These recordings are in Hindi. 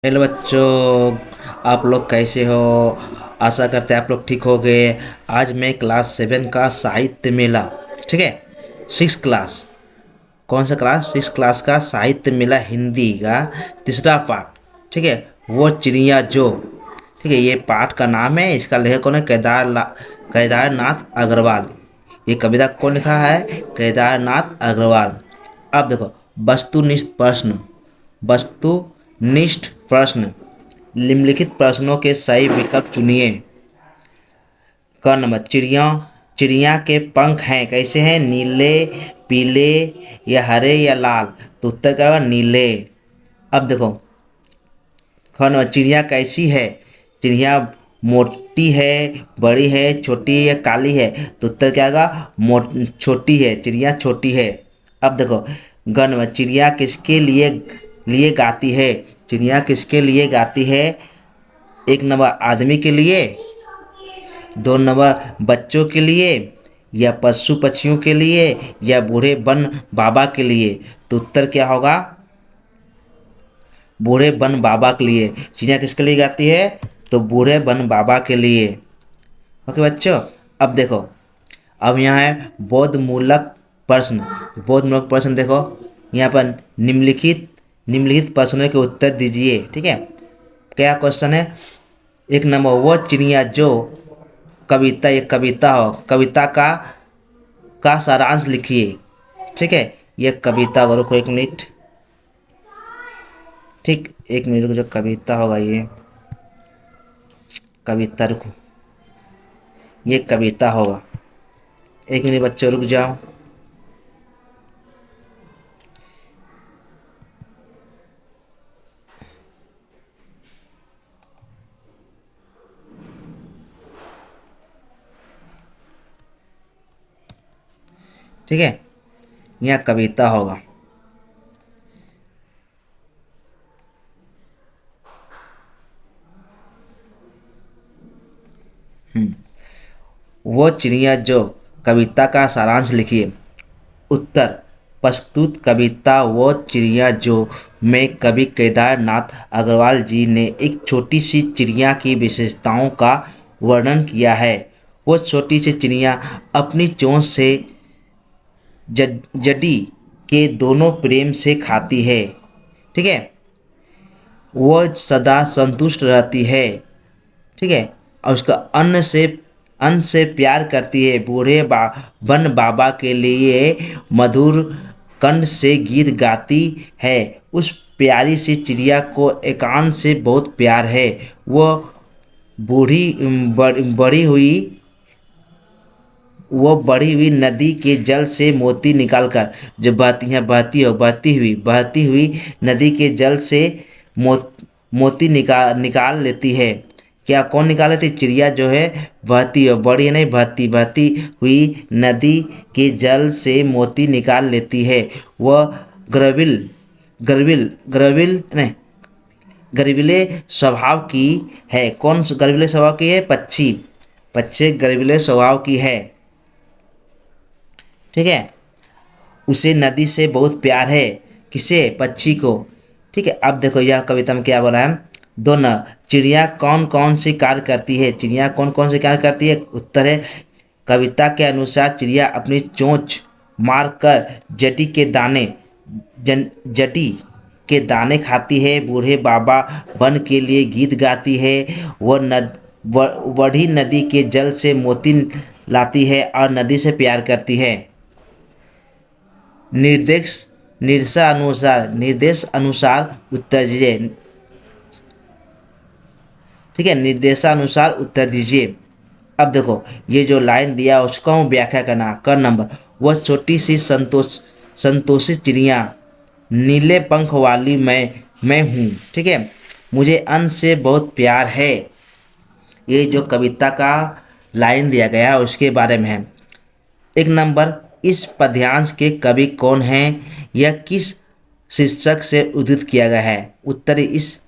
हेलो बच्चों, आप लोग कैसे हो। आशा करते हैं आप लोग ठीक हो गए। आज मैं क्लास 7 का साहित्य मेला, ठीक है, 6 क्लास, कौन सा क्लास, 6 क्लास का साहित्य मेला हिंदी का तीसरा पार्ट, ठीक है, वो चिड़िया जो, ठीक है, ये पाठ का नाम है। इसका लेखक कौन है? केदारनाथ अग्रवाल। ये कविता कौन लिखा है? केदारनाथ अग्रवाल। अब देखो, वस्तुनिष्ठ प्रश्न, वस्तुनिष्ठ प्रश्न, निम्नलिखित प्रश्नों के सही विकल्प चुनिए। क नंबर, चिड़िया चिड़िया के पंख हैं कैसे हैं? नीले, पीले या हरे या लाल? तो उत्तर क्या होगा? नीले। अब देखो, ख नंबर, चिड़िया कैसी है? चिड़िया मोटी है, बड़ी है, छोटी है या काली है? तो उत्तर क्या होगा? छोटी है, चिड़िया छोटी है। अब देखो, ग नंबर, चिड़िया किसके लिए लिए गाती है? चिड़िया किसके लिए गाती है? 1 नंबर आदमी के लिए, 2 नंबर बच्चों के लिए, या पशु पक्षियों के लिए, या बूढ़े वन बाबा के लिए? तो उत्तर क्या होगा? बूढ़े वन बाबा के लिए। चिड़िया किसके लिए गाती है? तो बूढ़े वन बाबा के लिए। ओके बच्चों, अब देखो, अब यहाँ है बोधमूलक प्रश्न। बोधमूलक प्रश्न देखो, यहाँ पर निम्नलिखित प्रश्नों के उत्तर दीजिए, ठीक है। क्या क्वेश्चन है? 1 नंबर, वो चिड़िया जो, कविता, ये कविता हो, कविता का सारांश लिखिए, ठीक है। ये कविता को, रुको 1 मिनट, ठीक, 1 मिनट रुको, जो कविता होगा ये कविता, रुको, ये कविता होगा। 1 मिनट बच्चों, रुक जाओ। ठीक है, यहाँ कविता होगा। वो चिड़िया जो, कविता का सारांश लिखिए। उत्तर, प्रस्तुत कविता वो चिड़िया जो में कवि केदारनाथ अग्रवाल जी ने एक छोटी सी चिड़िया की विशेषताओं का वर्णन किया है। वो छोटी सी चिड़िया अपनी चोंच से जड़ी के दोनों प्रेम से खाती है, ठीक है। वो सदा संतुष्ट रहती है, ठीक है, और उसका अन्न से प्यार करती है। वन बाबा के लिए मधुर कंठ से गीत गाती है। उस प्यारी सी चिड़िया को एकांत से बहुत प्यार है। वो बूढ़ी बड़ी हुई वो बढ़ी हुई नदी के जल से मोती निकालकर, जो बहती हुई नदी के जल से मोती निकाल लेती है। क्या कौन निकाल लेती? चिड़िया जो है, बहती है, बड़ी नहीं, बहती हुई नदी के जल से मोती निकाल लेती है। वह ग्रविल ग्रविल ग्रविल नहीं गर्विले स्वभाव की है। कौन गर्विले स्वभाव की है? पक्षी पक्षी गर्विले स्वभाव की है, ठीक है। उसे नदी से बहुत प्यार है। किसे? पक्षी को, ठीक है। अब देखो, यह कविता में क्या बोला है? दोनों, चिड़िया कौन कौन सी कार्य करती है? चिड़िया कौन कौन से कार्य करती है? उत्तर है, कविता के अनुसार चिड़िया अपनी चोंच मारकर जटी के दाने खाती है। बूढ़े बाबा वन के लिए गीत गाती है। वह बढ़ी नदी के जल से मोती लाती है और नदी से प्यार करती है। निर्देश निर्देश अनुसार उत्तर दीजिए, ठीक है, निर्देशानुसार उत्तर दीजिए। अब देखो, ये जो लाइन दिया उसका हूँ व्याख्या करना। क नंबर, वह छोटी सी संतोषित चिड़िया, नीले पंख वाली मैं हूँ, ठीक है, मुझे अन्न से बहुत प्यार है। ये जो कविता का लाइन दिया गया है उसके बारे में है। 1 नंबर, इस पद्यांश के कवि कौन हैं? यह किस शीर्षक से उद्धृत किया गया है? उत्तर, इस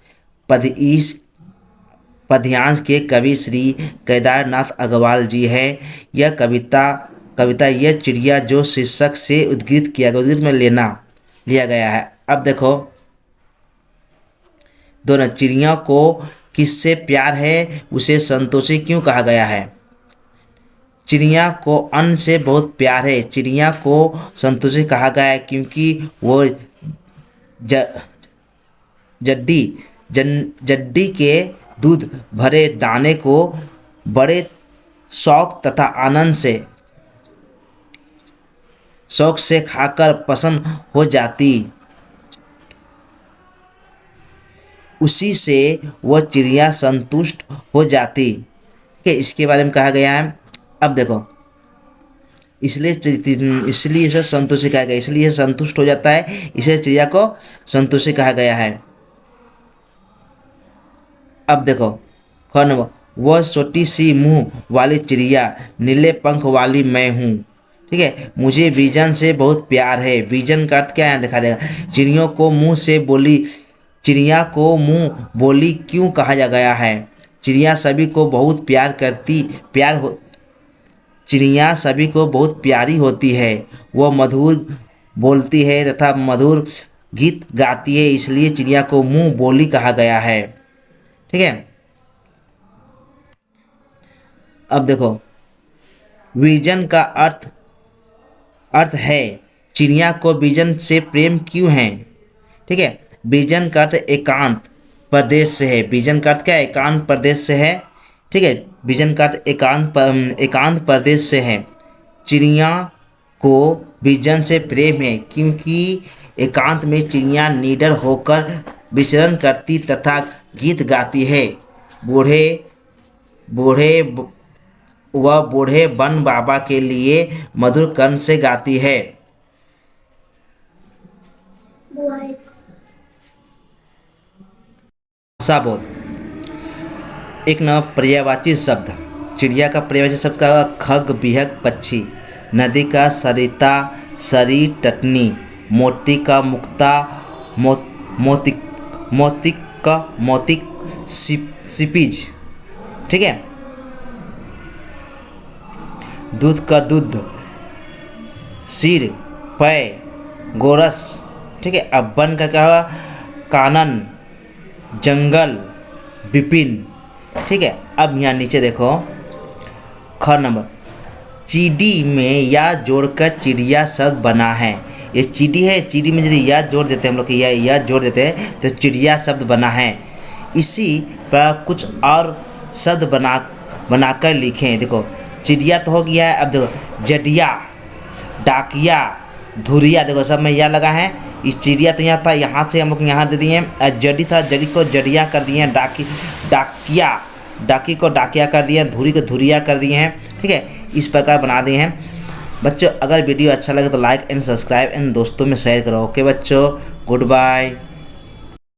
पद्यांश के कवि श्री केदारनाथ अग्रवाल जी है। यह कविता यह चिड़िया जो शीर्षक से उद्धृत में लिया गया है। अब देखो, दोनों चिड़िया को किससे प्यार है, उसे संतोषी क्यों कहा गया है। चिड़िया को अन्न से बहुत प्यार है। चिड़िया को संतोषी कहा गया है क्योंकि वो ज जड्डी जड्डी के दूध भरे दाने को बड़े शौक से खाकर पसंद हो जाती। उसी से वह चिड़िया संतुष्ट हो जाती। ठीक है, इसके बारे में कहा गया है। अब देखो, इसलिए इसे संतोषी कहा गया, इसलिए संतुष्ट हो जाता है, इसे चिड़िया को संतोषी कहा गया है। अब देखो ख नंबर, वह छोटी सी मुंह वाली चिड़िया, नीले पंख वाली मैं हूँ। ठीक है, मुझे विजन से बहुत प्यार है। विजन का अर्थ क्या है दिखा देगा। चिड़ियों को मुंह से बोली, चिड़िया को मुंह बोली क्यों कहा जा गया है। चिड़िया सभी को बहुत चिड़िया सभी को बहुत प्यारी होती है। वह मधुर बोलती है तथा मधुर गीत गाती है, इसलिए चिड़िया को मुंह बोली कहा गया है। ठीक है, अब देखो, विजन का अर्थ है चिड़िया को विजन से प्रेम क्यों है। ठीक है, विजन का अर्थ एकांत प्रदेश से है। विजन का अर्थ क्या है, एकांत प्रदेश से है। ठीक है, विजन का अर्थ एकांत प्रदेश से है। चिड़िया को विजन से प्रेम है क्योंकि एकांत में चिड़िया निडर होकर विचरण करती तथा गीत गाती है। वह बूढ़े वन बाबा के लिए मधुर कंठ से गाती है। भाषा बोध, एक न पर्यायवाची शब्द। चिड़िया का पर्यायवाची शब्द का खग, बिहक, पक्षी। नदी का सरिता, सरी, टटनी। मोती का मुक्ता, मोतिक, सिपिज। ठीक है, दूध का दूध, सिर, पै, गोरस। ठीक है, अब वन का क्या हुआ, कानन, जंगल, विपिन। ठीक है, अब यहाँ नीचे देखो ख नंबर, चीडी में या जोड़कर चिड़िया शब्द बना है। ये चीडी है, चीडी में यदि या जोड़ देते हैं हम लोग या जोड़ देते हैं तो चिड़िया शब्द बना है। इसी पर कुछ और शब्द बनाकर लिखें। देखो, चिड़िया तो हो गया है। अब देखो, जडिया, डाकिया, धुरिया, देखो सब में या लगा है। इस चिड़िया तो यहाँ था, यहाँ से हम लोग यहाँ दे दिए। जडी था, जडी को जडिया कर दिए। डाकी को डाकिया कर दिए। धुरी को धुरिया कर दिए हैं। ठीक है, इस प्रकार बना दिए हैं। बच्चों, अगर वीडियो अच्छा लगे तो लाइक एंड सब्सक्राइब एंड दोस्तों में शेयर करो। ओके बच्चों, गुड बाय।